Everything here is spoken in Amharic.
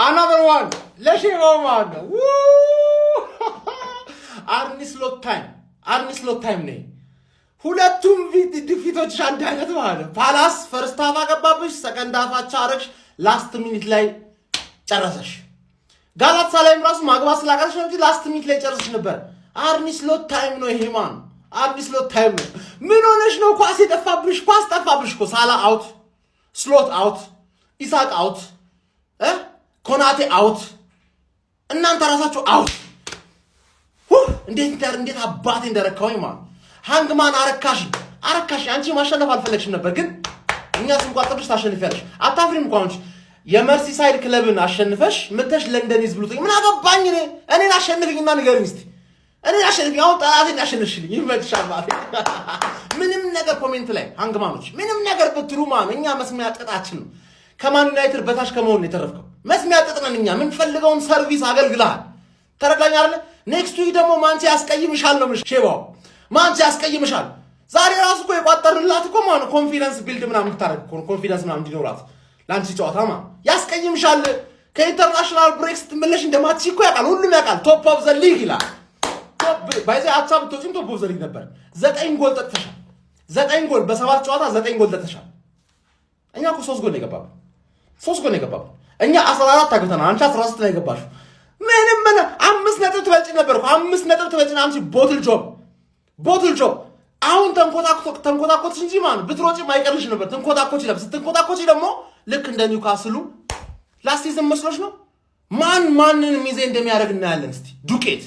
another one ለሼባው ማለት ነው አርኒ ስሎት ታይም ነኝ ሁለቱም ዲፊቶች አንድ አይነት ማለት ነው ፓላስ ፈርስት ሃፍ አገባብሽ ሰከንድ ሃፍ አቻረክሽ ላስት ሚኒት ላይ ጨረሰሽ ጋላታሳራይም ራሱ ማግባት ስላቀረሽ ነው እንጂ ላስት ሚኒት ላይ ጨረሰሽ ነበር አርኒ ስሎት ታይም ነው ይሄ ማን አርኒ ስሎት ታይም ነው ምን ሆነሽ ነው ኳስ የጠፋብሽ ኳስ ጠፋብሽ እኮ ሳላ አውት ስሎት አውት ኢሳቅ አውት ኮናቴ አውት እናንተ ራሳችሁ አውት እንዴት አባቴ እንደረካውኝ ማለት ሃንግማን አረካሽ አንቺ ማሸነፍ አልፈለግሽም ነበር ግን እኛ ስንቋጥብሽ ታሸንፊያለሽ አታፍሪም እንኳን የመርሲሳይድ ክለብን አሸንፈሽ መተሽ ለንደን ይዝብሉት ምን አገባኝ እኔን አሸንፍኝና ንገሪኝ እስቲ እኔን አሸንፍኝ አሁን ጠላቴን አሸንፍሽልኝ ይመጥሻል ማለት ምንም ነገር ኮሜንት ላይ ሃንግማኖች ምንም ነገር ብትሉ ማን እኛ መስሚያ ጥጣችን ነው ከማን ዩናይትድ በታች ከመሆን ነው የተረፍከው መስሚያ ጥጥነን እኛ ምን ፈልገውን ሰርቪስ አገልግለሃል ተረዳኝ አይደል ኔክስት ዊክ ደግሞ ማንቺ ያስቀይምሻል ነው ሼባው ማንቺ ያስቀይምሻል ዛሬ ራሱ እኮ የቋጠርላት እኮ ማን ኮንፊደንስ ቢልድ ምናምን ታረግ ኮንፊደንስ ምናምን እንዲኖራት ላንቺ ጨዋታማ ያስቀይምሻል ከኢንተርናሽናል ብሬክስ ትመለሽ እንደማትቺ እኮ ያውቃል ሁሉም ያውቃል ቶፕ ኦፍ ዘ ሊግ ይላል ቶፕ ባይዘ አቻም ተወጪም ቶፕ ኦፍ ዘ ሊግ ነበር 9 ጎል ጠጥተሻል 9 ጎል በ7 ጨዋታ 9 ጎል ጠጥተሻል እኛ እኮ 3 ጎል ነው የገባው 3 ጎል ነው የገባው እኛ 14 አግብተናል አንቺ 16 ነው የገባሽው ምንም 5 ነጥብ ትበልጪ ነበር እኮ 5 ነጥብ ትበልጪ አንቺ ቦትል ጆብ አሁን ተንኮታኮትሽ እንጂ ማን ብትሮጪ ማይቀርልሽ ነበር ስትንኮታኮቺ ደግሞ ልክ እንደ ኒውካስሉ ላስት ሲዝን መስሎሽ ነው ማንን ሚዜ እንደሚያደርግ እናያለን እስቲ ዱቄት